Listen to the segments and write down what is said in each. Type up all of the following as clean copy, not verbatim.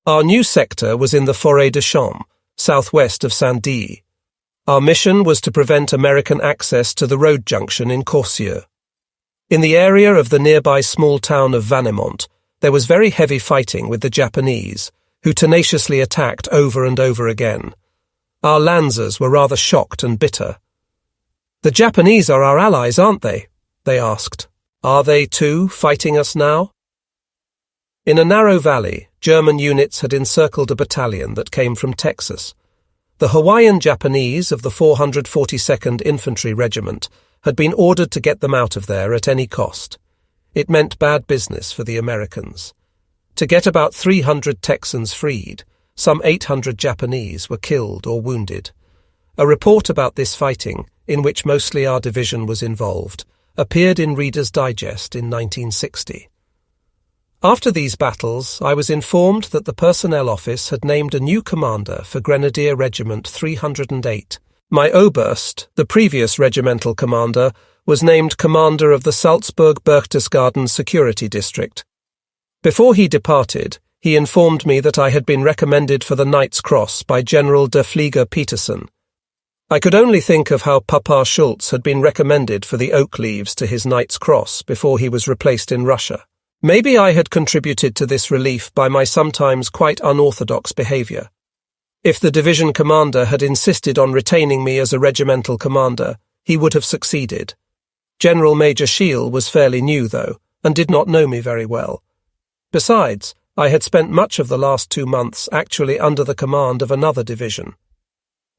Our new sector was in the Forêt de Champs, southwest of Saint-Dié. Our mission was to prevent American access to the road junction in Corsieux. In the area of the nearby small town of Vannemont, there was very heavy fighting with the Japanese, who tenaciously attacked over and over again. Our Lancers were rather shocked and bitter. "The Japanese are our allies, aren't they?" they asked. "Are they, too, fighting us now?" In a narrow valley, German units had encircled a battalion that came from Texas. The Hawaiian Japanese of the 442nd Infantry Regiment had been ordered to get them out of there at any cost. It meant bad business for the Americans. To get about 300 Texans freed, some 800 Japanese were killed or wounded. A report about this fighting, in which mostly our division was involved, appeared in Reader's Digest in 1960. After these battles, I was informed that the Personnel Office had named a new commander for Grenadier Regiment 308. My Oberst, the previous regimental commander, was named commander of the Salzburg-Berchtesgaden Security District. Before he departed, he informed me that I had been recommended for the Knight's Cross by General der Flieger Petersen. I could only think of how Papa Schulz had been recommended for the Oak Leaves to his Knight's Cross before he was replaced in Russia. Maybe I had contributed to this relief by my sometimes quite unorthodox behaviour. If the division commander had insisted on retaining me as a regimental commander, he would have succeeded. General Major Schiele was fairly new, though, and did not know me very well. Besides, I had spent much of the last 2 months actually under the command of another division.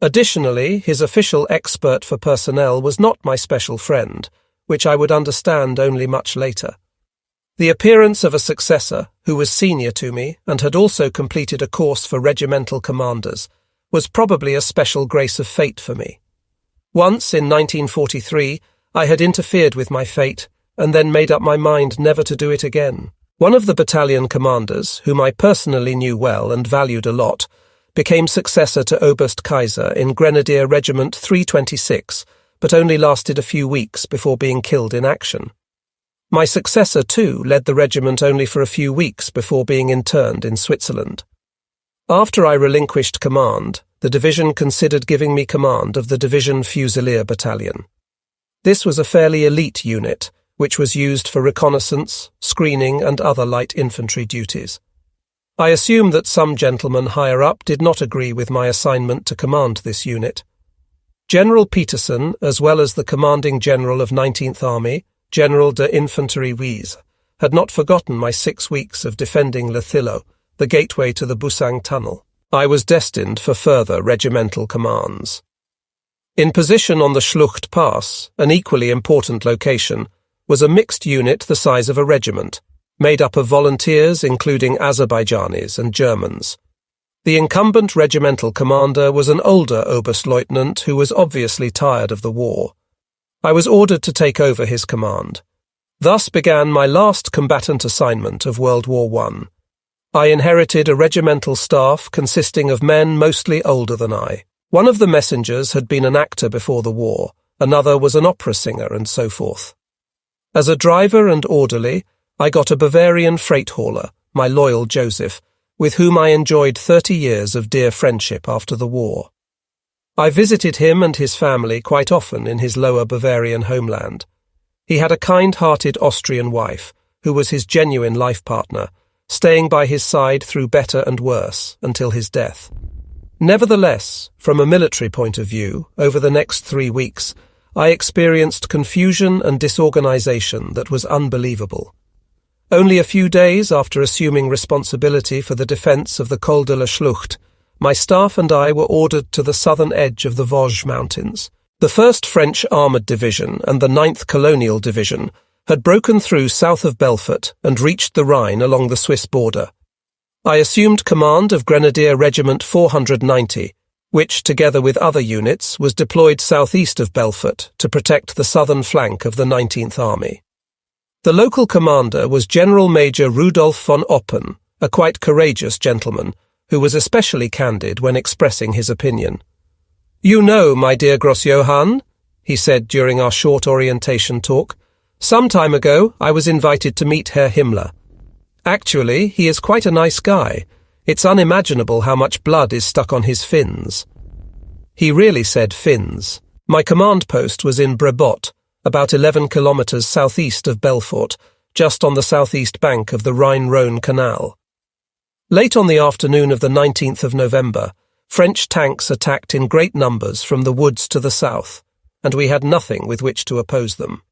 Additionally, his official expert for personnel was not my special friend, which I would understand only much later. The appearance of a successor, who was senior to me and had also completed a course for regimental commanders, was probably a special grace of fate for me. Once, in 1943, I had interfered with my fate and then made up my mind never to do it again. One of the battalion commanders, whom I personally knew well and valued a lot, became successor to Oberst Kaiser in Grenadier Regiment 326, but only lasted a few weeks before being killed in action. My successor, too, led the regiment only for a few weeks before being interned in Switzerland. After I relinquished command, the division considered giving me command of the Division Fusilier Battalion. This was a fairly elite unit, which was used for reconnaissance, screening and other light infantry duties. I assume that some gentlemen higher up did not agree with my assignment to command this unit. General Petersen, as well as the commanding general of 19th Army, General de Infanterie Wiese, had not forgotten my 6 weeks of defending Le Thillot, the gateway to the Busang Tunnel. I was destined for further regimental commands. In position on the Schlucht Pass, an equally important location, was a mixed unit the size of a regiment, made up of volunteers including Azerbaijanis and Germans. The incumbent regimental commander was an older Oberstleutnant who was obviously tired of the war. I was ordered to take over his command. Thus began my last combatant assignment of World War I. I inherited a regimental staff consisting of men mostly older than I. One of the messengers had been an actor before the war, another was an opera singer, and so forth. As a driver and orderly, I got a Bavarian freight hauler, my loyal Joseph, with whom I enjoyed 30 years of dear friendship after the war. I visited him and his family quite often in his lower Bavarian homeland. He had a kind-hearted Austrian wife, who was his genuine life partner, staying by his side through better and worse until his death. Nevertheless, from a military point of view, over the next 3 weeks, I experienced confusion and disorganization that was unbelievable. Only a few days after assuming responsibility for the defense of the Col de la Schlucht, my staff and I were ordered to the southern edge of the Vosges Mountains. The 1st French Armoured Division and the 9th Colonial Division had broken through south of Belfort and reached the Rhine along the Swiss border. I assumed command of Grenadier Regiment 490, which, together with other units, was deployed southeast of Belfort to protect the southern flank of the 19th Army. The local commander was General Major Rudolf von Oppen, a quite courageous gentleman, who was especially candid when expressing his opinion. "You know, my dear Gross-Johann," he said during our short orientation talk, "some time ago I was invited to meet Herr Himmler. Actually, he is quite a nice guy. It's unimaginable how much blood is stuck on his fins." He really said fins. My command post was in Brebot, about 11 kilometres southeast of Belfort, just on the southeast bank of the Rhine-Rhône Canal. Late on the afternoon of the 19th of November, French tanks attacked in great numbers from the woods to the south, and we had nothing with which to oppose them.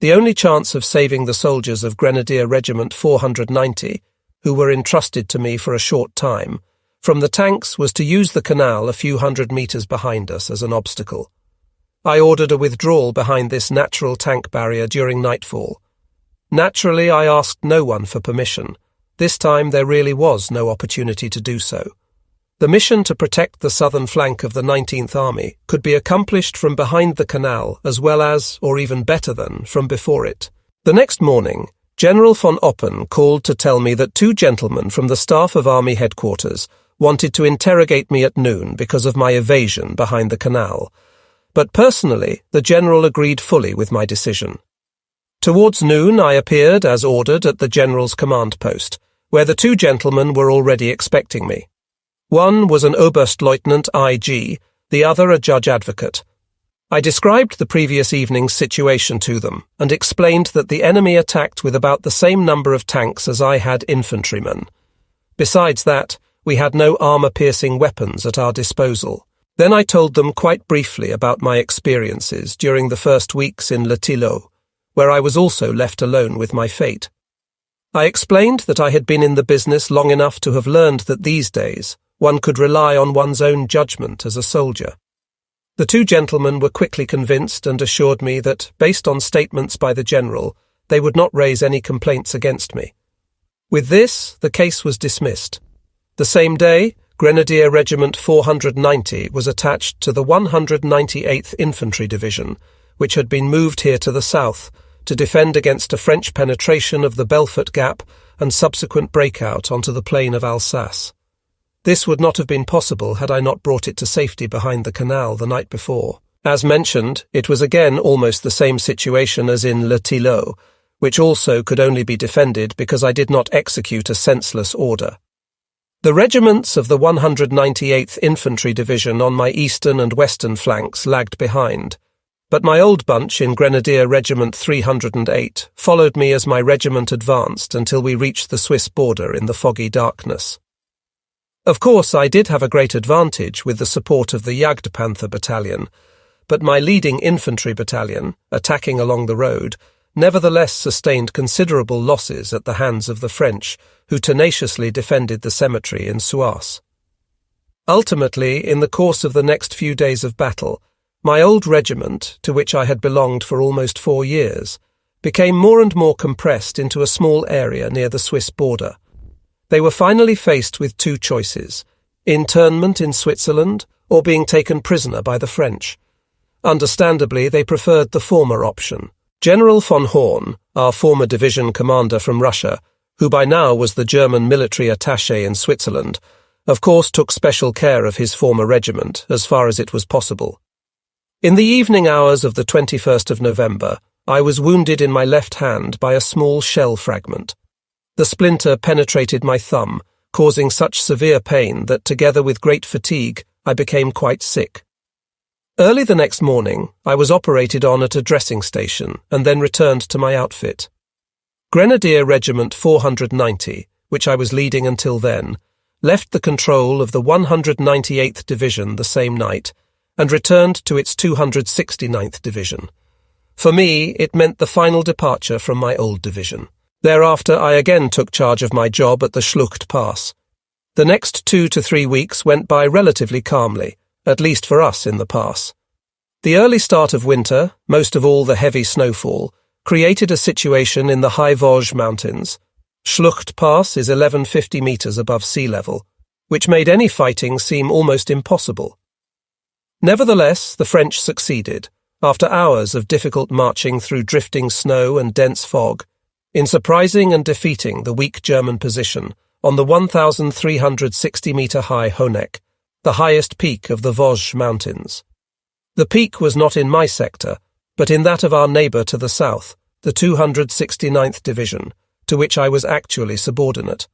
The only chance of saving the soldiers of Grenadier Regiment 490, who were entrusted to me for a short time, from the tanks was to use the canal a few hundred metres behind us as an obstacle. I ordered a withdrawal behind this natural tank barrier during nightfall. Naturally, I asked no one for permission. This time there really was no opportunity to do so. The mission to protect the southern flank of the 19th Army could be accomplished from behind the canal as well as, or even better than, from before it. The next morning, General von Oppen called to tell me that 2 gentlemen from the staff of Army headquarters wanted to interrogate me at noon because of my evasion behind the canal. But personally, the General agreed fully with my decision. Towards noon, I appeared, as ordered, at the General's command post, where the 2 gentlemen were already expecting me. One was an Oberstleutnant IG, the other a judge advocate. I described the previous evening's situation to them and explained that the enemy attacked with about the same number of tanks as I had infantrymen. Besides that, we had no armour-piercing weapons at our disposal. Then I told them quite briefly about my experiences during the first weeks in Le Thillot, where I was also left alone with my fate. I explained that I had been in the business long enough to have learned that these days one could rely on one's own judgment as a soldier. The 2 gentlemen were quickly convinced and assured me that, based on statements by the General, they would not raise any complaints against me. With this, the case was dismissed. The same day, Grenadier Regiment 490 was attached to the 198th Infantry Division, which had been moved here to the south to defend against a French penetration of the Belfort Gap and subsequent breakout onto the plain of Alsace. This would not have been possible had I not brought it to safety behind the canal the night before. As mentioned, it was again almost the same situation as in Le Thillot, which also could only be defended because I did not execute a senseless order. The regiments of the 198th Infantry Division on my eastern and western flanks lagged behind, but my old bunch in Grenadier Regiment 308 followed me as my regiment advanced until we reached the Swiss border in the foggy darkness. Of course, I did have a great advantage with the support of the Jagdpanther battalion, but my leading infantry battalion, attacking along the road, nevertheless sustained considerable losses at the hands of the French, who tenaciously defended the cemetery in Souasse. Ultimately, in the course of the next few days of battle, my old regiment, to which I had belonged for almost 4 years, became more and more compressed into a small area near the Swiss border. They were finally faced with 2 choices: internment in Switzerland or being taken prisoner by the French. Understandably, they preferred the former option. General von Horn, our former division commander from Russia, who by now was the German military attaché in Switzerland, of course took special care of his former regiment as far as it was possible. In the evening hours of the 21st of November, I was wounded in my left hand by a small shell fragment. The splinter penetrated my thumb, causing such severe pain that, together with great fatigue, I became quite sick. Early the next morning, I was operated on at a dressing station and then returned to my outfit. Grenadier Regiment 490, which I was leading until then, left the control of the 198th Division the same night and returned to its 269th Division. For me, it meant the final departure from my old division. Thereafter, I again took charge of my job at the Schlucht Pass. The next 2 to 3 weeks went by relatively calmly, at least for us in the pass. The early start of winter, most of all the heavy snowfall, created a situation in the high Vosges mountains. Schlucht Pass is 1150 metres above sea level, which made any fighting seem almost impossible. Nevertheless, the French succeeded, after hours of difficult marching through drifting snow and dense fog, in surprising and defeating the weak German position on the 1,360-metre-high Honeck, the highest peak of the Vosges mountains. The peak was not in my sector, but in that of our neighbour to the south, the 269th Division, to which I was actually subordinate.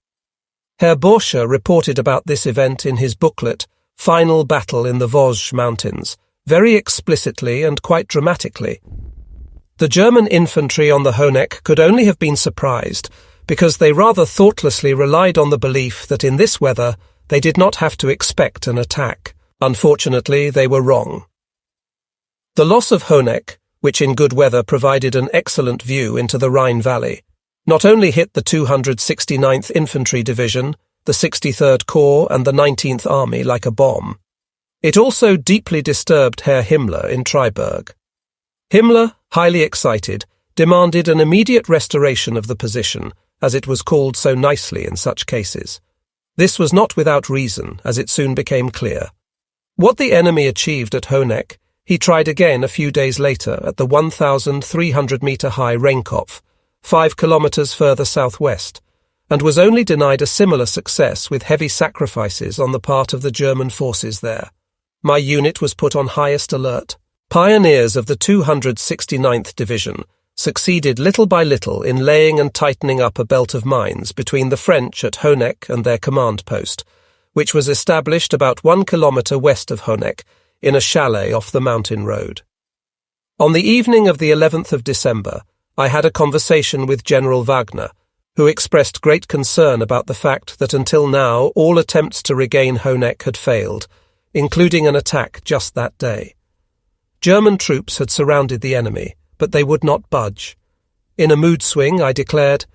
Herr Borsche reported about this event in his booklet, Final Battle in the Vosges Mountains, very explicitly and quite dramatically. The German infantry on the Honeck could only have been surprised because they rather thoughtlessly relied on the belief that in this weather they did not have to expect an attack. Unfortunately, they were wrong. The loss of Honeck, which in good weather provided an excellent view into the Rhine Valley, not only hit the 269th Infantry Division, the 63rd Corps and the 19th Army like a bomb. It also deeply disturbed Herr Himmler in Triberg. Himmler, highly excited, demanded an immediate restoration of the position, as it was called so nicely in such cases. This was not without reason, as it soon became clear. What the enemy achieved at Honeck, he tried again a few days later at the 1,300-metre-high Rheinkopf, 5 kilometres further southwest, and was only denied a similar success with heavy sacrifices on the part of the German forces there. My unit was put on highest alert. Pioneers of the 269th Division succeeded little by little in laying and tightening up a belt of mines between the French at Honeck and their command post, which was established about 1 kilometre west of Honeck in a chalet off the mountain road. On the evening of the 11th of December, I had a conversation with General Wagner, who expressed great concern about the fact that until now all attempts to regain Honeck had failed, including an attack just that day. German troops had surrounded the enemy, but they would not budge. In a mood swing, I declared,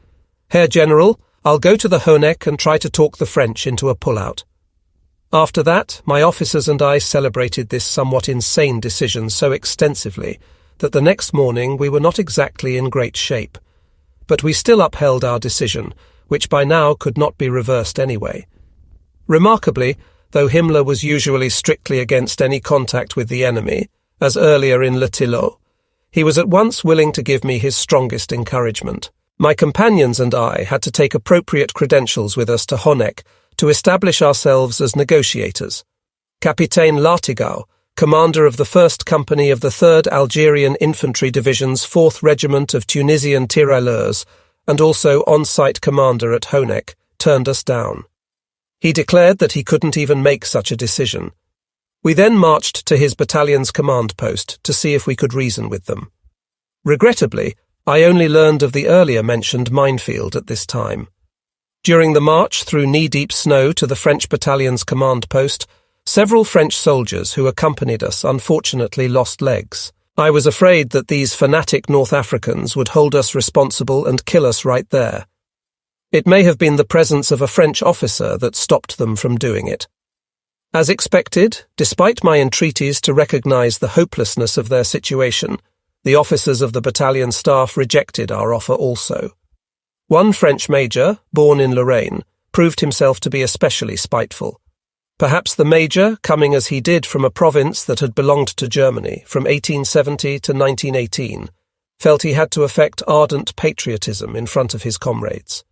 "Herr General, I'll go to the Honeck and try to talk the French into a pullout." After that, my officers and I celebrated this somewhat insane decision so extensively that the next morning we were not exactly in great shape. But we still upheld our decision, which by now could not be reversed anyway. Remarkably, though Himmler was usually strictly against any contact with the enemy, as earlier in Le Thillot, he was at once willing to give me his strongest encouragement. My companions and I had to take appropriate credentials with us to Honeck to establish ourselves as negotiators. Capitaine Lartigau, commander of the 1st Company of the 3rd Algerian Infantry Division's 4th Regiment of Tunisian Tirailleurs, and also on-site commander at Honeck, turned us down. He declared that he couldn't even make such a decision. We then marched to his battalion's command post to see if we could reason with them. Regrettably, I only learned of the earlier mentioned minefield at this time. During the march through knee-deep snow to the French battalion's command post, several French soldiers who accompanied us unfortunately lost legs. I was afraid that these fanatic North Africans would hold us responsible and kill us right there. It may have been the presence of a French officer that stopped them from doing it. As expected, despite my entreaties to recognize the hopelessness of their situation, the officers of the battalion staff rejected our offer also. One French major, born in Lorraine, proved himself to be especially spiteful. Perhaps the major, coming as he did from a province that had belonged to Germany from 1870 to 1918, felt he had to affect ardent patriotism in front of his comrades.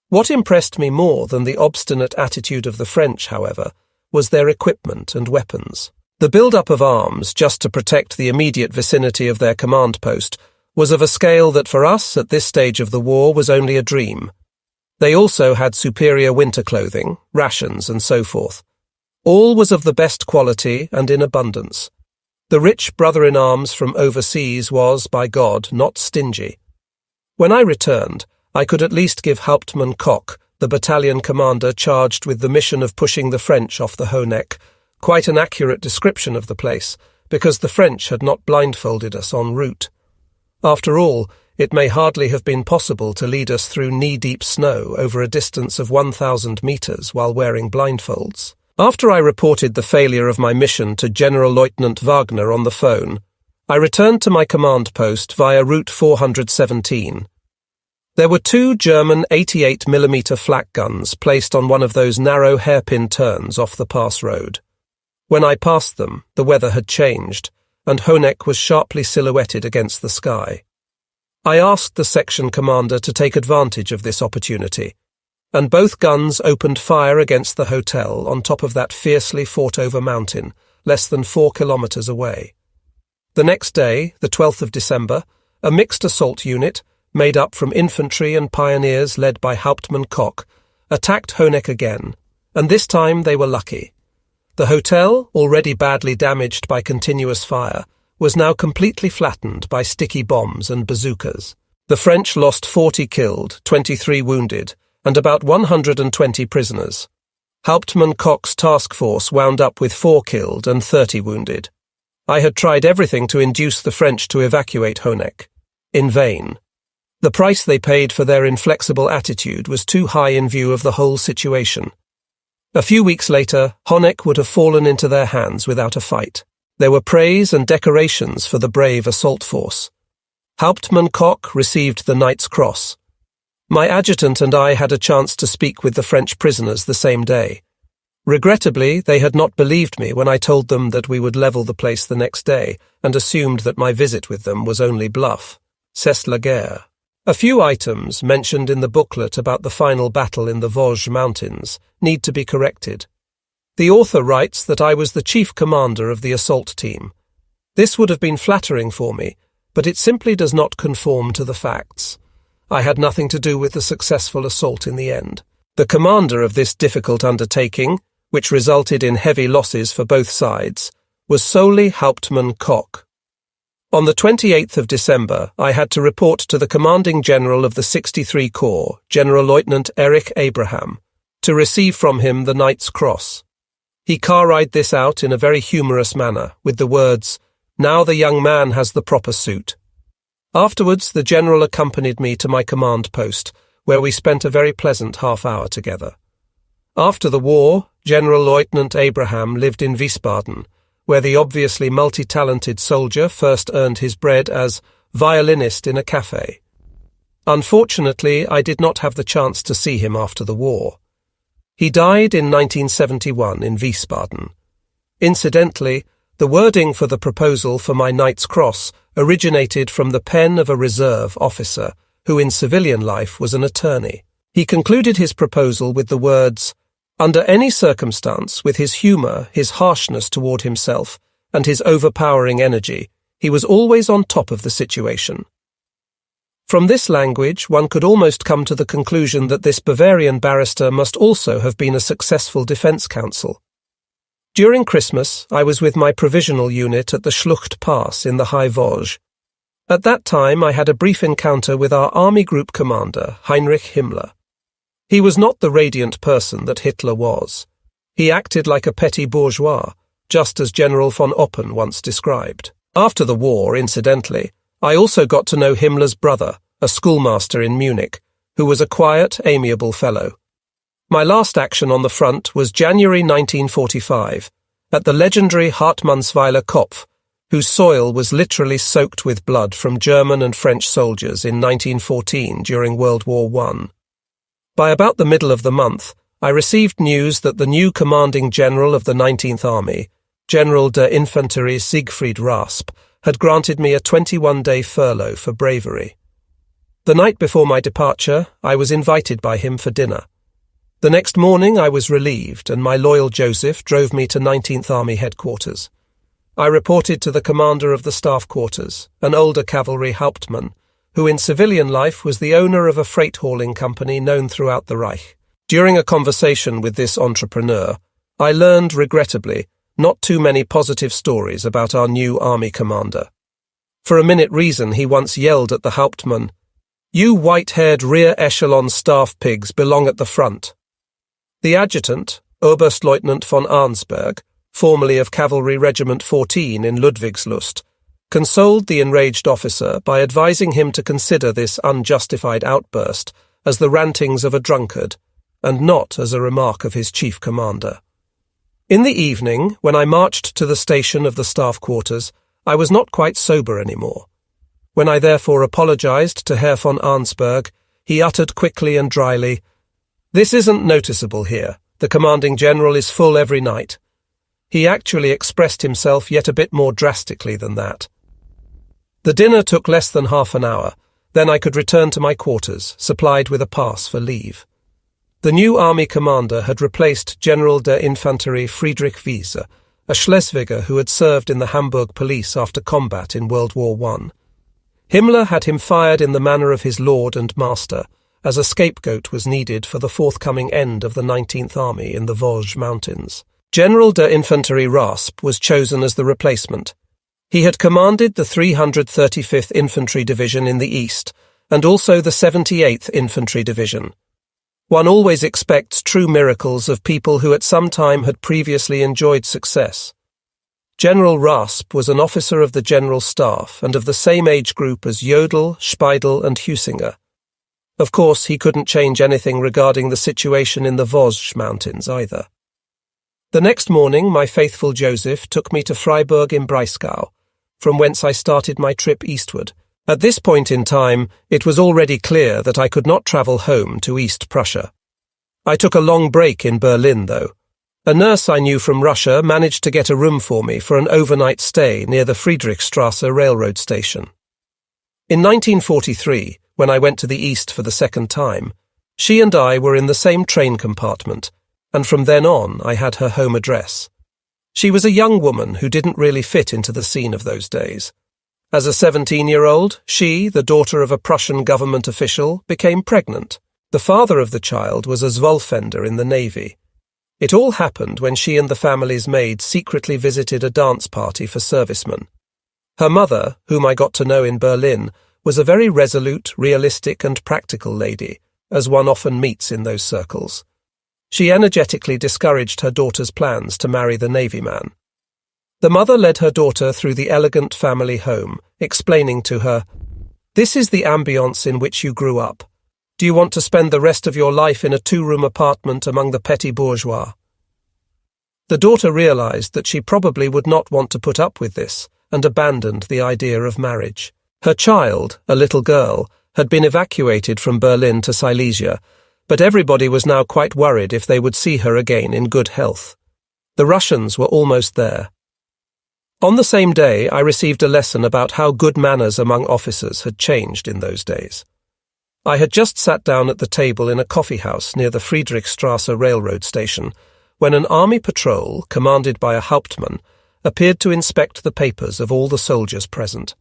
What impressed me more than the obstinate attitude of the French, however, was their equipment and weapons. The build-up of arms just to protect the immediate vicinity of their command post was of a scale that for us at this stage of the war was only a dream. They also had superior winter clothing, rations and so forth. All was of the best quality and in abundance. The rich brother-in-arms from overseas was, by God, not stingy. When I returned, I could at least give Hauptmann Koch, the battalion commander charged with the mission of pushing the French off the Honeck, quite an accurate description of the place, because the French had not blindfolded us en route. After all, it may hardly have been possible to lead us through knee-deep snow over a distance of 1,000 metres while wearing blindfolds. After I reported the failure of my mission to General-Lieutenant Wagner on the phone, I returned to my command post via Route 417. There were 2 German 88mm flak guns placed on one of those narrow hairpin turns off the pass road. When I passed them, the weather had changed, and Honeck was sharply silhouetted against the sky. I asked the section commander to take advantage of this opportunity, and both guns opened fire against the hotel on top of that fiercely fought-over mountain, less than 4 kilometres away. The next day, the 12th of December, a mixed assault unit, made up from infantry and pioneers led by Hauptmann Koch, attacked Honeck again, and this time they were lucky. The hotel, already badly damaged by continuous fire, was now completely flattened by sticky bombs and bazookas. The French lost 40 killed, 23 wounded, and about 120 prisoners. Hauptmann Koch's task force wound up with 4 killed and 30 wounded. I had tried everything to induce the French to evacuate Honeck. In vain. The price they paid for their inflexible attitude was too high in view of the whole situation. A few weeks later, Honeck would have fallen into their hands without a fight. There were praise and decorations for the brave assault force. Hauptmann Koch received the Knight's Cross. My adjutant and I had a chance to speak with the French prisoners the same day. Regrettably, they had not believed me when I told them that we would level the place the next day and assumed that my visit with them was only bluff. C'est la guerre. A few items mentioned in the booklet about the final battle in the Vosges Mountains need to be corrected. The author writes that I was the chief commander of the assault team. This would have been flattering for me, but it simply does not conform to the facts. I had nothing to do with the successful assault in the end. The commander of this difficult undertaking, which resulted in heavy losses for both sides, was solely Hauptmann Koch. On the 28th of December, I had to report to the commanding general of the 63 Corps, General-Lieutenant Erich Abraham, to receive from him the Knight's Cross. He car-eyed this out in a very humorous manner, with the words, "Now the young man has the proper suit." Afterwards, the general accompanied me to my command post, where we spent a very pleasant half-hour together. After the war, General-Lieutenant Abraham lived in Wiesbaden, where the obviously multi-talented soldier first earned his bread as violinist in a cafe. Unfortunately, I did not have the chance to see him after the war. He died in 1971 in Wiesbaden. Incidentally, the wording for the proposal for my Knight's Cross originated from the pen of a reserve officer who in civilian life was an attorney. He concluded his proposal with the words, "Under any circumstance, with his humour, his harshness toward himself, and his overpowering energy, he was always on top of the situation." From this language, one could almost come to the conclusion that this Bavarian barrister must also have been a successful defence counsel. During Christmas, I was with my provisional unit at the Schlucht Pass in the High Vosges. At that time, I had a brief encounter with our army group commander, Heinrich Himmler. He was not the radiant person that Hitler was. He acted like a petty bourgeois, just as General von Oppen once described. After the war, incidentally, I also got to know Himmler's brother, a schoolmaster in Munich, who was a quiet, amiable fellow. My last action on the front was January 1945, at the legendary Hartmannsweiler Kopf, whose soil was literally soaked with blood from German and French soldiers in 1914 during World War I. By about the middle of the month, I received news that the new commanding general of the 19th Army, General der Infanterie Siegfried Rasp, had granted me a 21-day furlough for bravery. The night before my departure, I was invited by him for dinner. The next morning I was relieved, and my loyal Joseph drove me to 19th Army headquarters. I reported to the commander of the staff quarters, an older cavalry hauptmann, who in civilian life was the owner of a freight hauling company known throughout the Reich. During a conversation with this entrepreneur, I learned, regrettably, not too many positive stories about our new army commander. For a minute reason, he once yelled at the hauptmann, "You white-haired rear echelon staff pigs belong at the front." The adjutant, Oberstleutnant von Arnsberg, formerly of Cavalry Regiment 14 in Ludwigslust, consoled the enraged officer by advising him to consider this unjustified outburst as the rantings of a drunkard, and not as a remark of his chief commander. In the evening, when I marched to the station of the staff quarters, I was not quite sober anymore. When I therefore apologized to Herr von Arnsberg, he uttered quickly and dryly, "This isn't noticeable here. The commanding general is full every night." He actually expressed himself yet a bit more drastically than that. The dinner took less than half an hour. Then I could return to my quarters, supplied with a pass for leave. The new army commander had replaced General der Infanterie Friedrich Wiese, a Schleswiger who had served in the Hamburg police after combat in World War I. Himmler had him fired in the manner of his lord and master, as a scapegoat was needed for the forthcoming end of the 19th Army in the Vosges Mountains. General de Infanterie Raspe was chosen as the replacement. He had commanded the 335th Infantry Division in the east, and also the 78th Infantry Division. One always expects true miracles of people who at some time had previously enjoyed success. General Raspe was an officer of the General Staff and of the same age group as Jodl, Speidel and Husinger. Of course, he couldn't change anything regarding the situation in the Vosges Mountains either. The next morning, my faithful Joseph took me to Freiburg im Breisgau, from whence I started my trip eastward. At this point in time, it was already clear that I could not travel home to East Prussia. I took a long break in Berlin, though. A nurse I knew from Russia managed to get a room for me for an overnight stay near the Friedrichstrasse railroad station. In 1943, when I went to the east for the second time, she and I were in the same train compartment, and from then on I had her home address. She was a young woman who didn't really fit into the scene of those days. As a 17-year-old, she, the daughter of a Prussian government official, became pregnant. The father of the child was a Zollfender in the Navy. It all happened when she and the family's maid secretly visited a dance party for servicemen. Her mother, whom I got to know in Berlin, was a very resolute, realistic and practical lady, as one often meets in those circles. She energetically discouraged her daughter's plans to marry the Navy man. The mother led her daughter through the elegant family home, explaining to her, "This is the ambience in which you grew up. Do you want to spend the rest of your life in a two-room apartment among the petty bourgeois?" The daughter realized that she probably would not want to put up with this, and abandoned the idea of marriage. Her child, a little girl, had been evacuated from Berlin to Silesia, but everybody was now quite worried if they would see her again in good health. The Russians were almost there. On the same day, I received a lesson about how good manners among officers had changed in those days. I had just sat down at the table in a coffee house near the Friedrichstrasse railroad station when an army patrol, commanded by a Hauptmann, appeared to inspect the papers of all the soldiers present.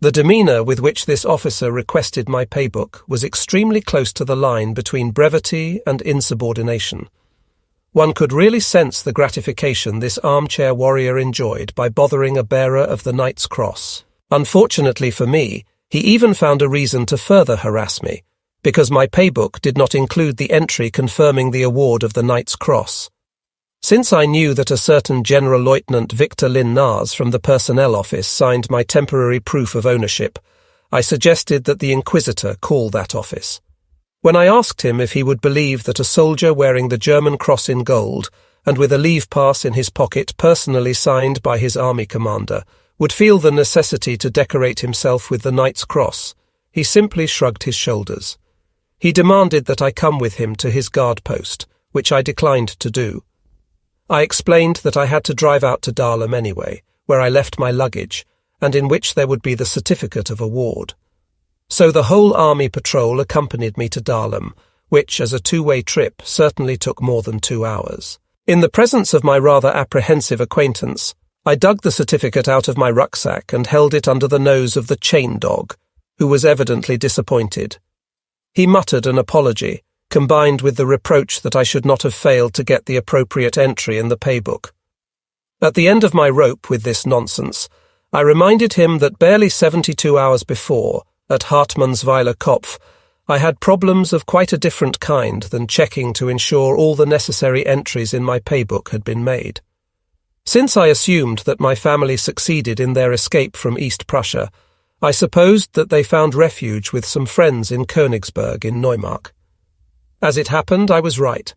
The demeanour with which this officer requested my paybook was extremely close to the line between brevity and insubordination. One could really sense the gratification this armchair warrior enjoyed by bothering a bearer of the Knight's Cross. Unfortunately for me, he even found a reason to further harass me, because my paybook did not include the entry confirming the award of the Knight's Cross. Since I knew that a certain General-Lieutenant Victor Linnars from the Personnel Office signed my temporary proof of ownership, I suggested that the Inquisitor call that office. When I asked him if he would believe that a soldier wearing the German cross in gold and with a leave pass in his pocket personally signed by his army commander would feel the necessity to decorate himself with the Knight's Cross, he simply shrugged his shoulders. He demanded that I come with him to his guard post, which I declined to do. I explained that I had to drive out to Dahlem anyway, where I left my luggage, and in which there would be the certificate of award. So the whole army patrol accompanied me to Dahlem, which, as a two-way trip, certainly took more than 2 hours. In the presence of my rather apprehensive acquaintance, I dug the certificate out of my rucksack and held it under the nose of the chain dog, who was evidently disappointed. He muttered an apology, combined with the reproach that I should not have failed to get the appropriate entry in the paybook. At the end of my rope with this nonsense, I reminded him that barely 72 hours before, at Hartmannsweiler Kopf, I had problems of quite a different kind than checking to ensure all the necessary entries in my paybook had been made. Since I assumed that my family succeeded in their escape from East Prussia, I supposed that they found refuge with some friends in Königsberg in Neumark. As it happened, I was right.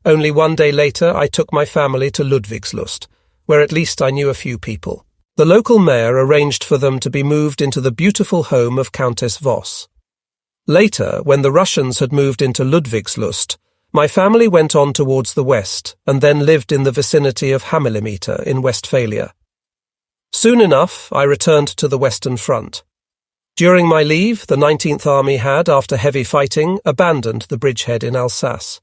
Only 1 day later, I took my family to Ludwigslust, where at least I knew a few people. The local mayor arranged for them to be moved into the beautiful home of Countess Voss. Later, when the Russians had moved into Ludwigslust, my family went on towards the west and then lived in the vicinity of Hamelmeter in Westphalia. Soon enough, I returned to the Western Front. During my leave, the 19th Army had, after heavy fighting, abandoned the bridgehead in Alsace.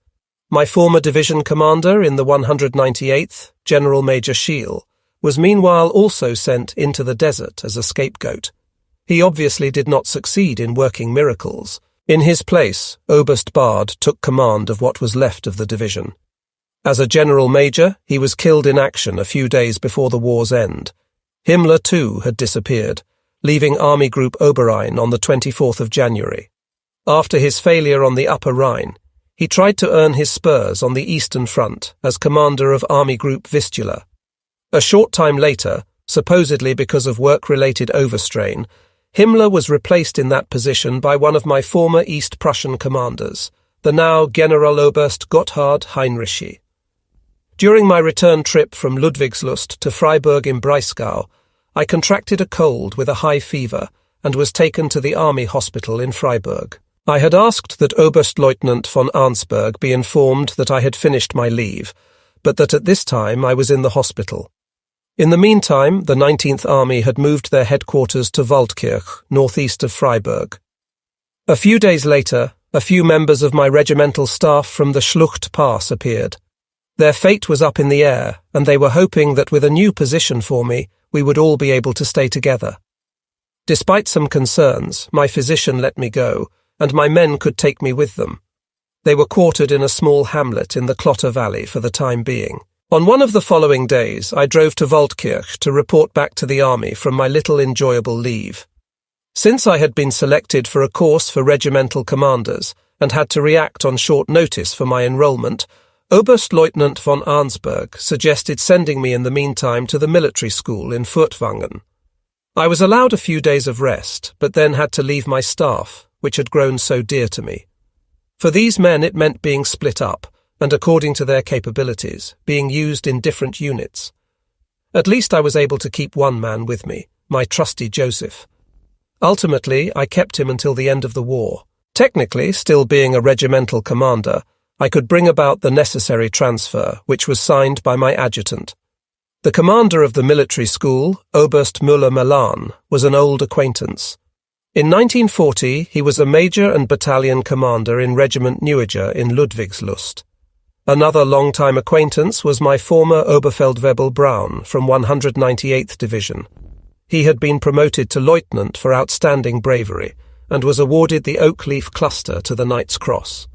My former division commander in the 198th, General Major Schiele, was meanwhile also sent into the desert as a scapegoat. He obviously did not succeed in working miracles. In his place, Oberst Bard took command of what was left of the division. As a general major, he was killed in action a few days before the war's end. Himmler, too, had disappeared, leaving Army Group Oberrhein on the 24th of January. After his failure on the Upper Rhine, he tried to earn his spurs on the Eastern Front as commander of Army Group Vistula. A short time later, supposedly because of work-related overstrain, Himmler was replaced in that position by one of my former East Prussian commanders, the now Generaloberst Gotthard Heinrichi. During my return trip from Ludwigslust to Freiburg im Breisgau, I contracted a cold with a high fever and was taken to the army hospital in Freiburg. I had asked that Oberstleutnant von Arnsberg be informed that I had finished my leave, but that at this time I was in the hospital. In the meantime, the 19th Army had moved their headquarters to Waldkirch, northeast of Freiburg. A few days later, a few members of my regimental staff from the Schlucht Pass appeared. Their fate was up in the air, and they were hoping that with a new position for me, we would all be able to stay together. Despite some concerns, my physician let me go, and my men could take me with them. They were quartered in a small hamlet in the Clotter Valley for the time being. On one of the following days, I drove to Waldkirch to report back to the army from my little enjoyable leave. Since I had been selected for a course for regimental commanders and had to react on short notice for my enrollment, Oberstleutnant von Arnsberg suggested sending me in the meantime to the military school in Furtwangen. I was allowed a few days of rest, but then had to leave my staff, which had grown so dear to me. For these men it meant being split up, and according to their capabilities, being used in different units. At least I was able to keep one man with me, my trusty Joseph. Ultimately, I kept him until the end of the war. Technically, still being a regimental commander, I could bring about the necessary transfer, which was signed by my adjutant. The commander of the military school, Oberst Müller-Melan, was an old acquaintance. In 1940, he was a major and battalion commander in Regiment Neueger in Ludwigslust. Another long-time acquaintance was my former Oberfeldwebel Braun from 198th Division. He had been promoted to lieutenant for outstanding bravery and was awarded the Oak Leaf Cluster to the Knight's Cross.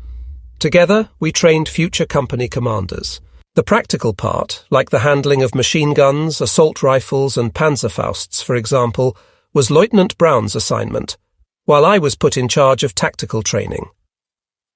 Together, we trained future company commanders. The practical part, like the handling of machine guns, assault rifles and Panzerfausts, for example, was Lieutenant Braun's assignment, while I was put in charge of tactical training.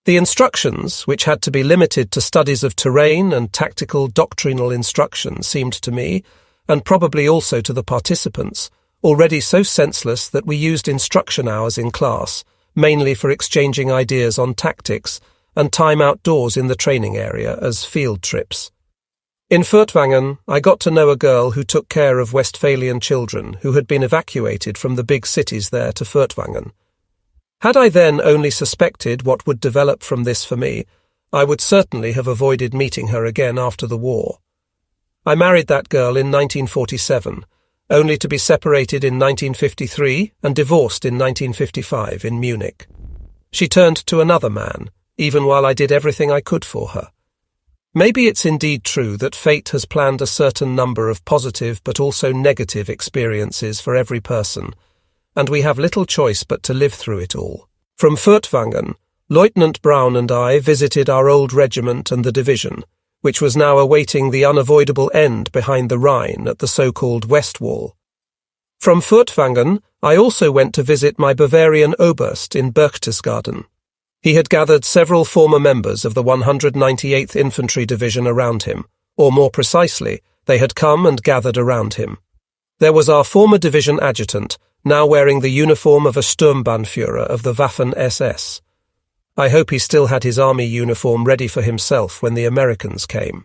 The instructions, which had to be limited to studies of terrain and tactical doctrinal instruction, seemed to me, and probably also to the participants, already so senseless that we used instruction hours in class, mainly for exchanging ideas on tactics, and time outdoors in the training area as field trips. In Furtwangen, I got to know a girl who took care of Westphalian children who had been evacuated from the big cities there to Furtwangen. Had I then only suspected what would develop from this for me, I would certainly have avoided meeting her again after the war. I married that girl in 1947, only to be separated in 1953 and divorced in 1955 in Munich. She turned to another man, even while I did everything I could for her. Maybe it's indeed true that fate has planned a certain number of positive but also negative experiences for every person, and we have little choice but to live through it all. From Furtwangen, Lieutenant Braun and I visited our old regiment and the division, which was now awaiting the unavoidable end behind the Rhine at the so-called West Wall. From Furtwangen, I also went to visit my Bavarian Oberst in Berchtesgaden. He had gathered several former members of the 198th Infantry Division around him, or more precisely, they had come and gathered around him. There was our former division adjutant, now wearing the uniform of a Sturmbannführer of the Waffen-SS. I hope he still had his army uniform ready for himself when the Americans came.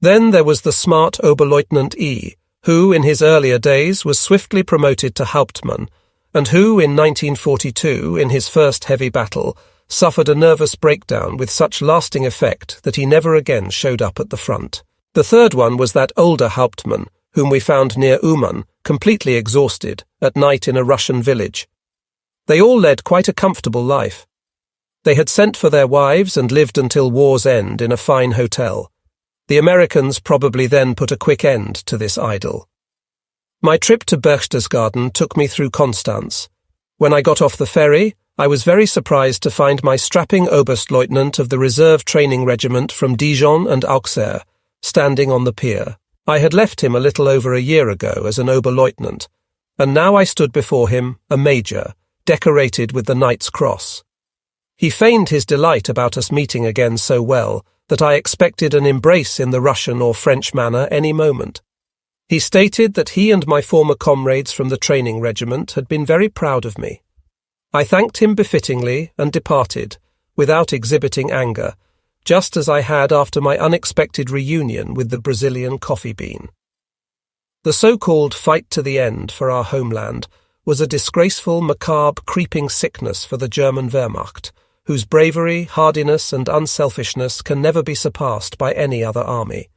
Then there was the smart Oberleutnant E., who, in his earlier days, was swiftly promoted to Hauptmann, and who, in 1942, in his first heavy battle, suffered a nervous breakdown with such lasting effect that he never again showed up at the front. The third one was that older Hauptmann, whom we found near Uman, completely exhausted, at night in a Russian village. They all led quite a comfortable life. They had sent for their wives and lived until war's end in a fine hotel. The Americans probably then put a quick end to this idyll. My trip to Berchtesgaden took me through Konstanz. When I got off the ferry, I was very surprised to find my strapping Oberstleutnant of the Reserve Training Regiment from Dijon and Auxerre standing on the pier. I had left him a little over a year ago as an Oberleutnant, and now I stood before him, a major, decorated with the Knight's Cross. He feigned his delight about us meeting again so well that I expected an embrace in the Russian or French manner any moment. He stated that he and my former comrades from the training regiment had been very proud of me. I thanked him befittingly and departed, without exhibiting anger, just as I had after my unexpected reunion with the Brazilian coffee bean. The so-called fight to the end for our homeland was a disgraceful, macabre, creeping sickness for the German Wehrmacht, whose bravery, hardiness and unselfishness can never be surpassed by any other army.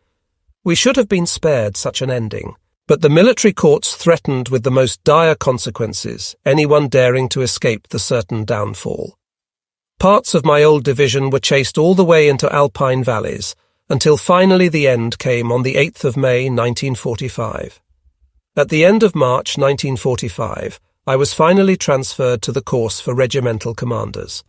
We should have been spared such an ending, but the military courts threatened with the most dire consequences anyone daring to escape the certain downfall. Parts of my old division were chased all the way into Alpine valleys, until finally the end came on the 8th of May 1945. At the end of March 1945, I was finally transferred to the course for regimental commanders.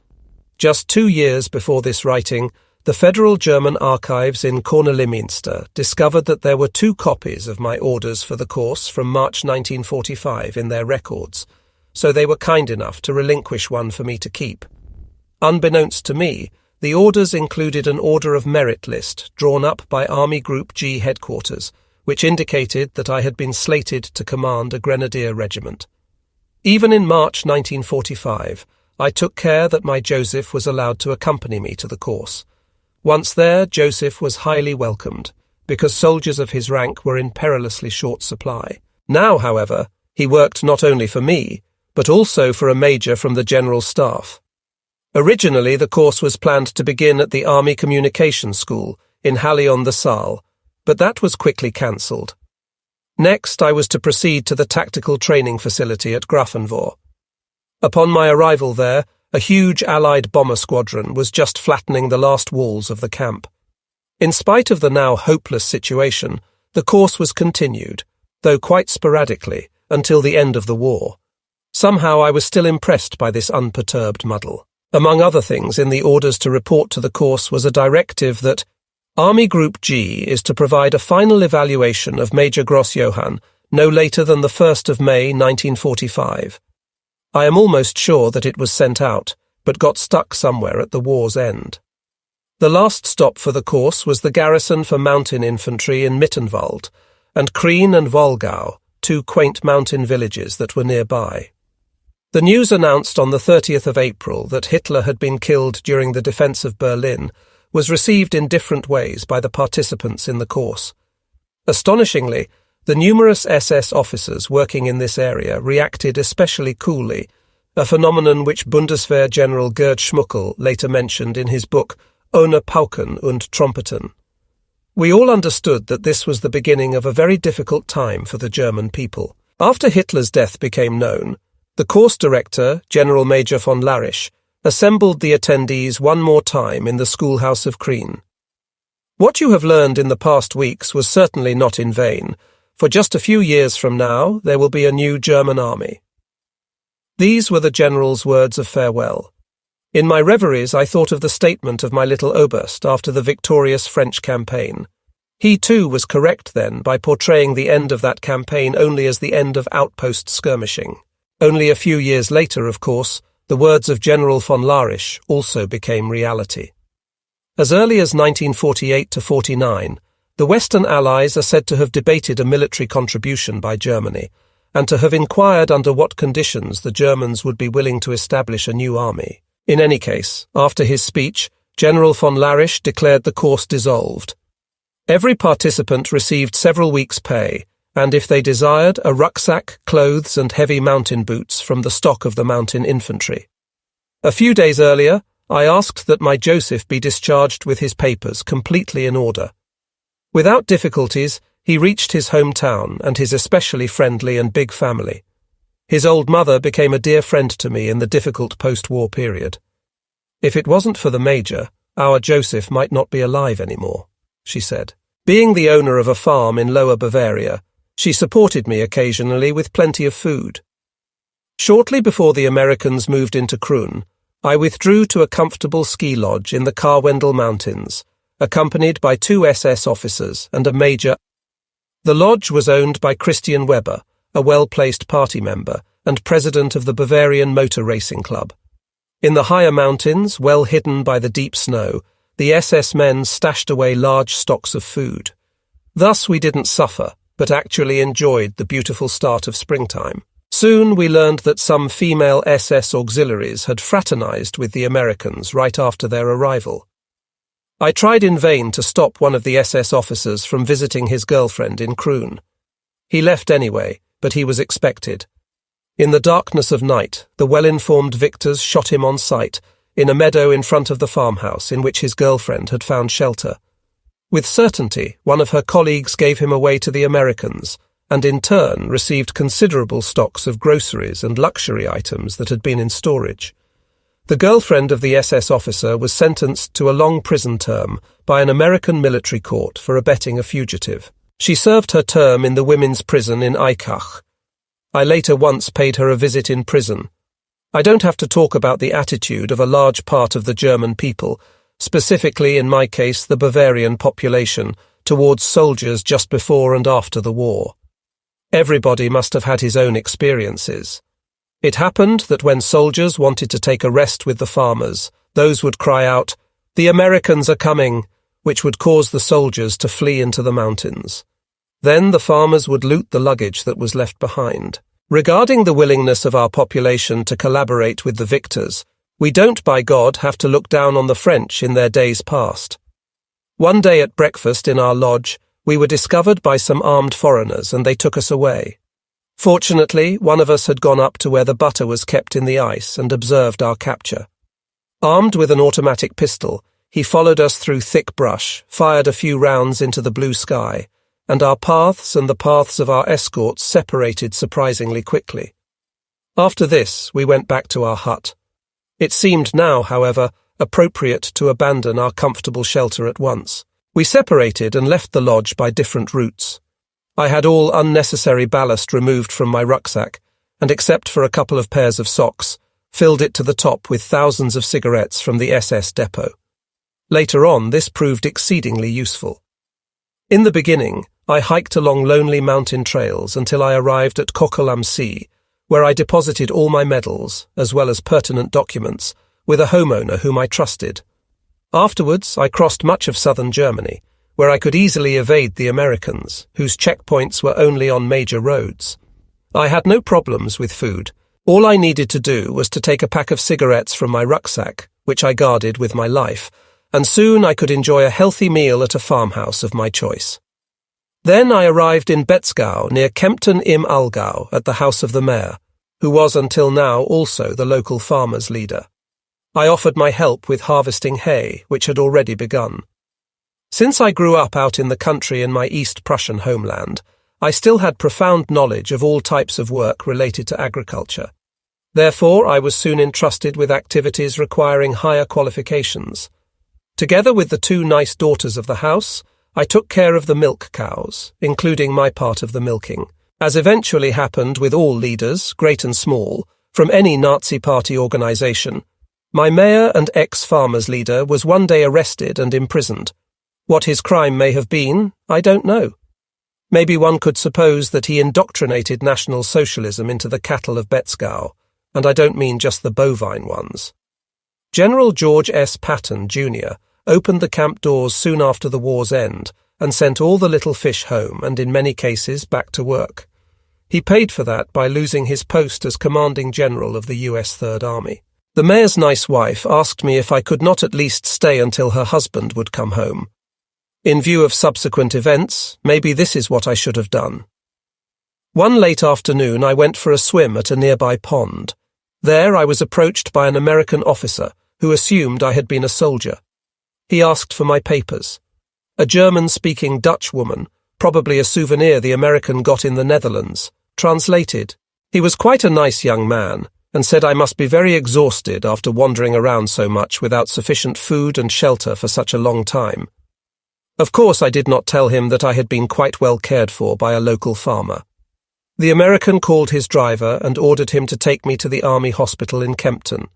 Just 2 years before this writing, the Federal German Archives in Kornelimünster discovered that there were 2 copies of my orders for the course from March 1945 in their records, so they were kind enough to relinquish one for me to keep. Unbeknownst to me, the orders included an Order of Merit list drawn up by Army Group G headquarters, which indicated that I had been slated to command a grenadier regiment. Even in March 1945, I took care that my Joseph was allowed to accompany me to the course. Once there, Joseph was highly welcomed, because soldiers of his rank were in perilously short supply. Now, however, he worked not only for me, but also for a major from the General Staff. Originally, the course was planned to begin at the Army Communications School in Halle-on-the-Saale, but that was quickly cancelled. Next, I was to proceed to the tactical training facility at Grafenwohr. Upon my arrival there, a huge Allied bomber squadron was just flattening the last walls of the camp. In spite of the now hopeless situation, the course was continued, though quite sporadically, until the end of the war. Somehow I was still impressed by this unperturbed muddle. Among other things, in the orders to report to the course was a directive that Army Group G is to provide a final evaluation of Major Gross Johann no later than the 1st of May 1945. I am almost sure that it was sent out, but got stuck somewhere at the war's end. The last stop for the course was the garrison for mountain infantry in Mittenwald, and Krien and Wolgau, 2 quaint mountain villages that were nearby. The news announced on the 30th of April that Hitler had been killed during the defence of Berlin was received in different ways by the participants in the course. Astonishingly, the numerous SS officers working in this area reacted especially coolly, a phenomenon which Bundeswehr General Gerd Schmuckel later mentioned in his book Ohne Pauken und Trompeten. We all understood that this was the beginning of a very difficult time for the German people. After Hitler's death became known, the course director, General Major von Larisch, assembled the attendees one more time in the schoolhouse of Krien. What you have learned in the past weeks was certainly not in vain, for just a few years from now there will be a new German army. These were the general's words of farewell. In my reveries I thought of the statement of my little Oberst after the victorious French campaign. He too was correct then by portraying the end of that campaign only as the end of outpost skirmishing. Only a few years later, of course, the words of General von Larisch also became reality. As early as 1948-49, the Western Allies are said to have debated a military contribution by Germany, and to have inquired under what conditions the Germans would be willing to establish a new army. In any case, after his speech, General von Larisch declared the course dissolved. Every participant received several weeks' pay, and if they desired, a rucksack, clothes and heavy mountain boots from the stock of the mountain infantry. A few days earlier, I asked that my Joseph be discharged with his papers completely in order. Without difficulties, he reached his hometown and his especially friendly and big family. His old mother became a dear friend to me in the difficult post-war period. If it wasn't for the Major, our Joseph might not be alive anymore, she said. Being the owner of a farm in Lower Bavaria, she supported me occasionally with plenty of food. Shortly before the Americans moved into Kroon, I withdrew to a comfortable ski lodge in the Karwendel Mountains, accompanied by 2 SS officers and a major. The lodge was owned by Christian Weber, a well-placed party member and president of the Bavarian Motor Racing Club. In the higher mountains, well hidden by the deep snow, the SS men stashed away large stocks of food. Thus we didn't suffer, but actually enjoyed the beautiful start of springtime. Soon we learned that some female SS auxiliaries had fraternized with the Americans right after their arrival. I tried in vain to stop one of the SS officers from visiting his girlfriend in Kroon. He left anyway, but he was expected. In the darkness of night, the well-informed victors shot him on sight, in a meadow in front of the farmhouse in which his girlfriend had found shelter. With certainty, one of her colleagues gave him away to the Americans, and in turn received considerable stocks of groceries and luxury items that had been in storage. The girlfriend of the SS officer was sentenced to a long prison term by an American military court for abetting a fugitive. She served her term in the women's prison in Eikach. I later once paid her a visit in prison. I don't have to talk about the attitude of a large part of the German people, specifically in my case the Bavarian population, towards soldiers just before and after the war. Everybody must have had his own experiences. It happened that when soldiers wanted to take a rest with the farmers, those would cry out, "The Americans are coming," which would cause the soldiers to flee into the mountains. Then the farmers would loot the luggage that was left behind. Regarding the willingness of our population to collaborate with the victors, we don't, by God, have to look down on the French in their days past. One day at breakfast in our lodge, we were discovered by some armed foreigners and they took us away. Fortunately, one of us had gone up to where the butter was kept in the ice and observed our capture. Armed with an automatic pistol, he followed us through thick brush, fired a few rounds into the blue sky, and our paths and the paths of our escorts separated surprisingly quickly. After this, we went back to our hut. It seemed now, however, appropriate to abandon our comfortable shelter at once. We separated and left the lodge by different routes. I had all unnecessary ballast removed from my rucksack, and except for a couple of pairs of socks, filled it to the top with thousands of cigarettes from the SS depot. Later on, this proved exceedingly useful. In the beginning, I hiked along lonely mountain trails until I arrived at Kochel am See, where I deposited all my medals, as well as pertinent documents, with a homeowner whom I trusted. Afterwards, I crossed much of southern Germany, where I could easily evade the Americans, whose checkpoints were only on major roads. I had no problems with food. All I needed to do was to take a pack of cigarettes from my rucksack, which I guarded with my life, and soon I could enjoy a healthy meal at a farmhouse of my choice. Then I arrived in Betzgau, near Kempten im Allgäu, at the house of the mayor, who was until now also the local farmers' leader. I offered my help with harvesting hay, which had already begun. Since I grew up out in the country in my East Prussian homeland, I still had profound knowledge of all types of work related to agriculture. Therefore, I was soon entrusted with activities requiring higher qualifications. Together with the 2 nice daughters of the house, I took care of the milk cows, including my part of the milking, as eventually happened with all leaders, great and small, from any Nazi Party organization. My mayor and ex-farmers leader was one day arrested and imprisoned. What his crime may have been, I don't know. Maybe one could suppose that he indoctrinated National Socialism into the cattle of Betzgau, and I don't mean just the bovine ones. General George S. Patton, Jr., opened the camp doors soon after the war's end and sent all the little fish home and in many cases back to work. He paid for that by losing his post as commanding general of the U.S. Third Army. The mayor's nice wife asked me if I could not at least stay until her husband would come home. In view of subsequent events, maybe this is what I should have done. One late afternoon I went for a swim at a nearby pond. There I was approached by an American officer who assumed I had been a soldier. He asked for my papers. A German-speaking Dutch woman, probably a souvenir the American got in the Netherlands, translated. He was quite a nice young man, and said I must be very exhausted after wandering around so much without sufficient food and shelter for such a long time. Of course I did not tell him that I had been quite well cared for by a local farmer. The American called his driver and ordered him to take me to the army hospital in Kempton.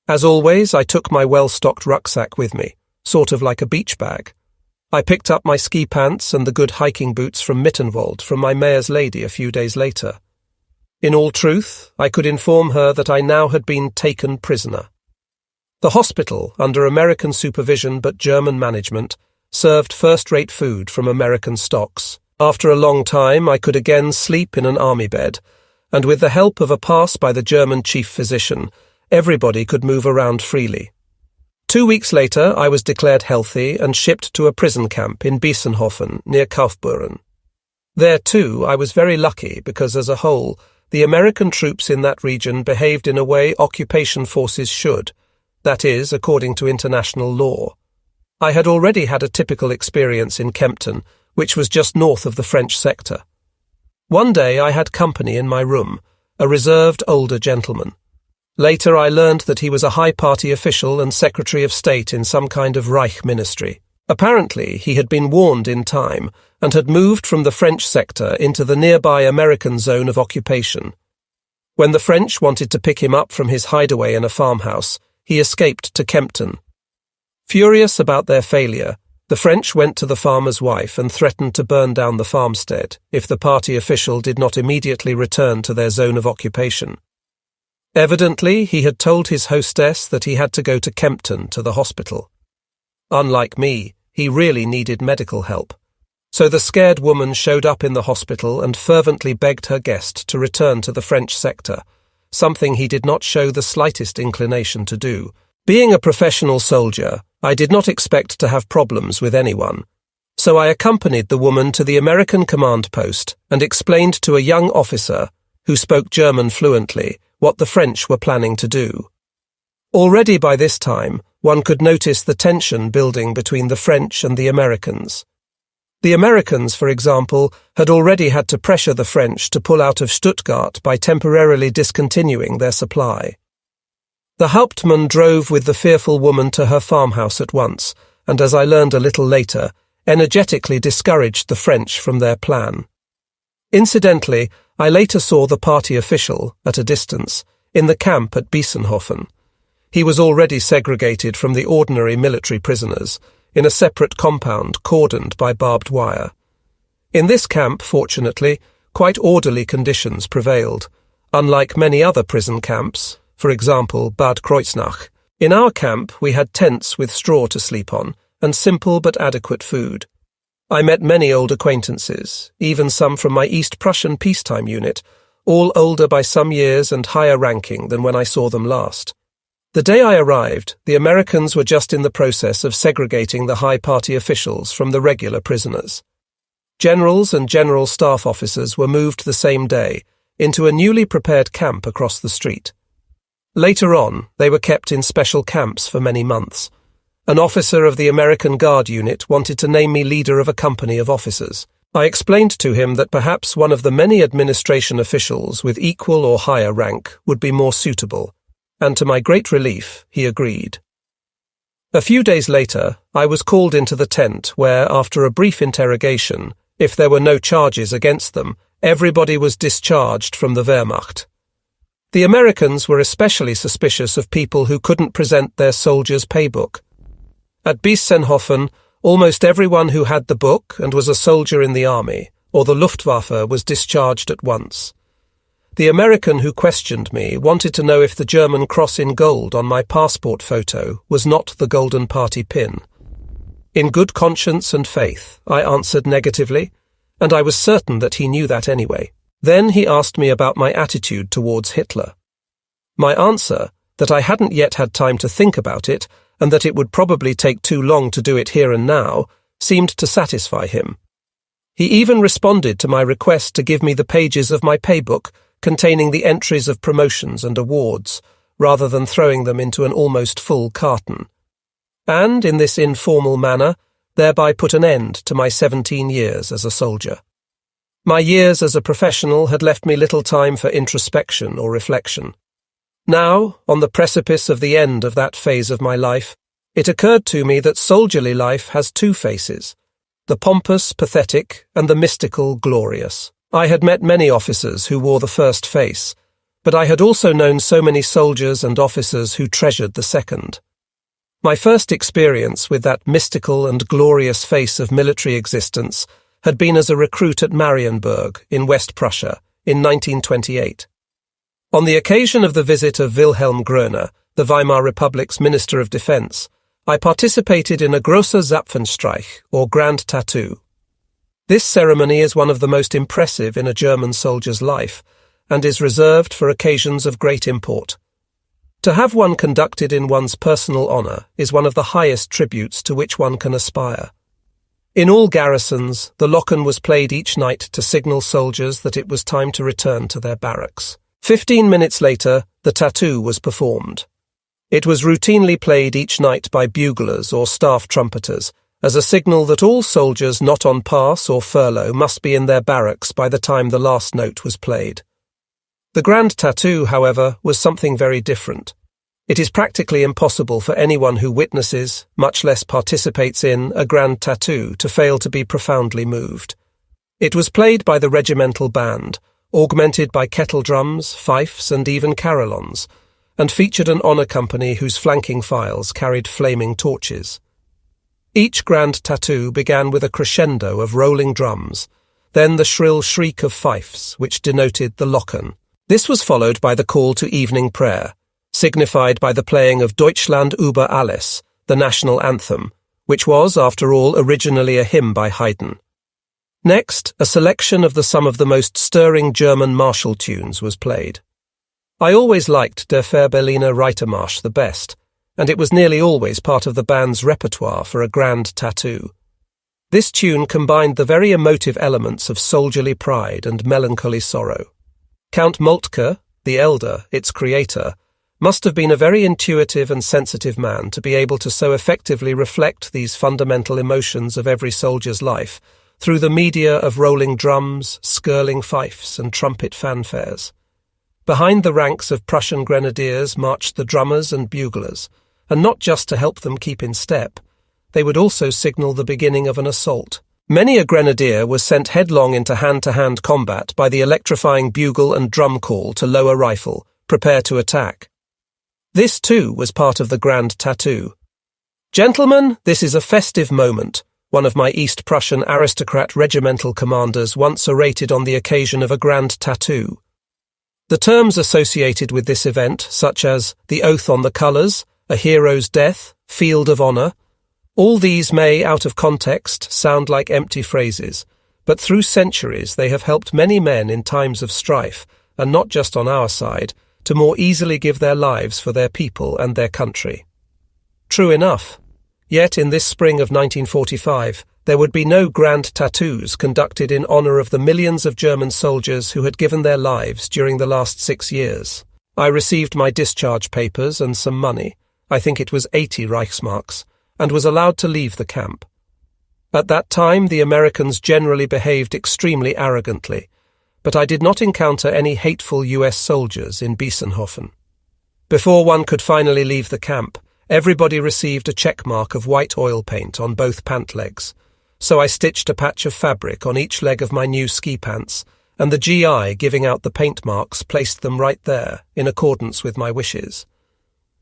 As always, I took my well-stocked rucksack with me, sort of like a beach bag. I picked up my ski pants and the good hiking boots from Mittenwald from my mayor's lady a few days later. In all truth, I could inform her that I now had been taken prisoner. The hospital, under American supervision but German management, served first-rate food from American stocks. After a long time, I could again sleep in an army bed, and with the help of a pass by the German chief physician, everybody could move around freely. 2 weeks later, I was declared healthy and shipped to a prison camp in Biesenhofen, near Kaufbeuren. There, too, I was very lucky because, as a whole, the American troops in that region behaved in a way occupation forces should, that is, according to international law. I had already had a typical experience in Kempten, which was just north of the French sector. One day I had company in my room, a reserved older gentleman. Later I learned that he was a high party official and Secretary of State in some kind of Reich ministry. Apparently he had been warned in time and had moved from the French sector into the nearby American zone of occupation. When the French wanted to pick him up from his hideaway in a farmhouse, he escaped to Kempten. Furious about their failure, the French went to the farmer's wife and threatened to burn down the farmstead if the party official did not immediately return to their zone of occupation. Evidently, he had told his hostess that he had to go to Kempten to the hospital. Unlike me, he really needed medical help. So the scared woman showed up in the hospital and fervently begged her guest to return to the French sector, something he did not show the slightest inclination to do. Being a professional soldier, I did not expect to have problems with anyone, so I accompanied the woman to the American command post and explained to a young officer, who spoke German fluently, what the French were planning to do. Already by this time, one could notice the tension building between the French and the Americans. The Americans, for example, had already had to pressure the French to pull out of Stuttgart by temporarily discontinuing their supply. The Hauptmann drove with the fearful woman to her farmhouse at once, and as I learned a little later, energetically discouraged the French from their plan. Incidentally, I later saw the party official, at a distance, in the camp at Biesenhofen. He was already segregated from the ordinary military prisoners, in a separate compound cordoned by barbed wire. In this camp, fortunately, quite orderly conditions prevailed, unlike many other prison camps, for example, Bad Kreuznach. In our camp, we had tents with straw to sleep on, and simple but adequate food. I met many old acquaintances, even some from my East Prussian peacetime unit, all older by some years and higher ranking than when I saw them last. The day I arrived, the Americans were just in the process of segregating the high party officials from the regular prisoners. Generals and general staff officers were moved the same day into a newly prepared camp across the street. Later on, they were kept in special camps for many months. An officer of the American Guard unit wanted to name me leader of a company of officers. I explained to him that perhaps one of the many administration officials with equal or higher rank would be more suitable, and to my great relief, he agreed. A few days later, I was called into the tent where, after a brief interrogation, if there were no charges against them, everybody was discharged from the Wehrmacht. The Americans were especially suspicious of people who couldn't present their soldier's paybook. At Biesenhofen, almost everyone who had the book and was a soldier in the army, or the Luftwaffe, was discharged at once. The American who questioned me wanted to know if the German cross in gold on my passport photo was not the Golden Party pin. In good conscience and faith, I answered negatively, and I was certain that he knew that anyway. Then he asked me about my attitude towards Hitler. My answer, that I hadn't yet had time to think about it, and that it would probably take too long to do it here and now, seemed to satisfy him. He even responded to my request to give me the pages of my paybook containing the entries of promotions and awards, rather than throwing them into an almost full carton. And, in this informal manner, thereby put an end to my 17 years as a soldier. My years as a professional had left me little time for introspection or reflection. Now, on the precipice of the end of that phase of my life, it occurred to me that soldierly life has two faces, the pompous, pathetic, and the mystical, glorious. I had met many officers who wore the first face, but I had also known so many soldiers and officers who treasured the second. My first experience with that mystical and glorious face of military existence had been as a recruit at Marienburg in West Prussia in 1928. On the occasion of the visit of Wilhelm Groener, the Weimar Republic's Minister of Defense, I participated in a Großer Zapfenstreich, or Grand Tattoo. This ceremony is one of the most impressive in a German soldier's life, and is reserved for occasions of great import. To have one conducted in one's personal honour is one of the highest tributes to which one can aspire. In all garrisons, the Locken was played each night to signal soldiers that it was time to return to their barracks. 15 minutes later, the tattoo was performed. It was routinely played each night by buglers or staff trumpeters, as a signal that all soldiers not on pass or furlough must be in their barracks by the time the last note was played. The Grand Tattoo, however, was something very different. It is practically impossible for anyone who witnesses, much less participates in, a Grand Tattoo to fail to be profoundly moved. It was played by the regimental band, augmented by kettle drums, fifes, and even carillons, and featured an honour company whose flanking files carried flaming torches. Each Grand Tattoo began with a crescendo of rolling drums, then the shrill shriek of fifes, which denoted the Locken. This was followed by the call to evening prayer, signified by the playing of Deutschland über alles, the national anthem, which was, after all, originally a hymn by Haydn. Next, a selection of some of the most stirring German martial tunes was played. I always liked Der Fährberliner Reitermarsch the best, and it was nearly always part of the band's repertoire for a Grand Tattoo. This tune combined the very emotive elements of soldierly pride and melancholy sorrow. Count Moltke, the elder, its creator, must have been a very intuitive and sensitive man to be able to so effectively reflect these fundamental emotions of every soldier's life through the media of rolling drums, skirling fifes, and trumpet fanfares. Behind the ranks of Prussian grenadiers marched the drummers and buglers, and not just to help them keep in step, they would also signal the beginning of an assault. Many a grenadier was sent headlong into hand-to-hand combat by the electrifying bugle and drum call to lower rifle, prepare to attack. This, too, was part of the Grand Tattoo. "Gentlemen, this is a festive moment," one of my East Prussian aristocrat regimental commanders once orated on the occasion of a Grand Tattoo. The terms associated with this event, such as the oath on the colours, a hero's death, field of honour, all these may, out of context, sound like empty phrases, but through centuries they have helped many men in times of strife, and not just on our side, to more easily give their lives for their people and their country. True enough. Yet in this spring of 1945, there would be no Grand Tattoos conducted in honour of the millions of German soldiers who had given their lives during the last 6 years. I received my discharge papers and some money, I think it was 80 Reichsmarks, and was allowed to leave the camp. At that time, the Americans generally behaved extremely arrogantly, but I did not encounter any hateful US soldiers in Biesenhofen. Before one could finally leave the camp, everybody received a checkmark of white oil paint on both pant legs, so I stitched a patch of fabric on each leg of my new ski pants, and the GI giving out the paint marks placed them right there, in accordance with my wishes.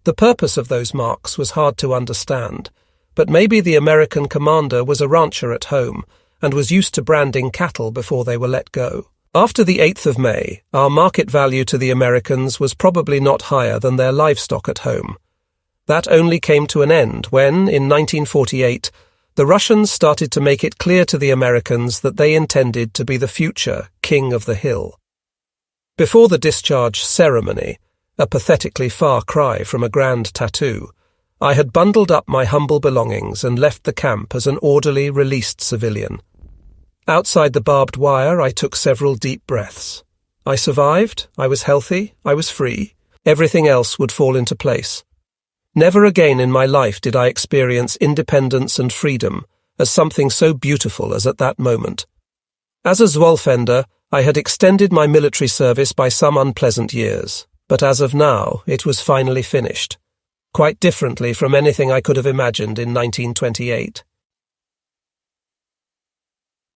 The purpose of those marks was hard to understand, but maybe the American commander was a rancher at home and was used to branding cattle before they were let go. After the 8th of May, our market value to the Americans was probably not higher than their livestock at home. That only came to an end when, in 1948, the Russians started to make it clear to the Americans that they intended to be the future king of the hill. Before the discharge ceremony, a pathetically far cry from a Grand Tattoo, I had bundled up my humble belongings and left the camp as an orderly, released civilian. Outside the barbed wire, I took several deep breaths. I survived, I was healthy, I was free. Everything else would fall into place. Never again in my life did I experience independence and freedom as something so beautiful as at that moment. As a Zollfender, I had extended my military service by some unpleasant years, but as of now, it was finally finished. Quite differently from anything I could have imagined in 1928.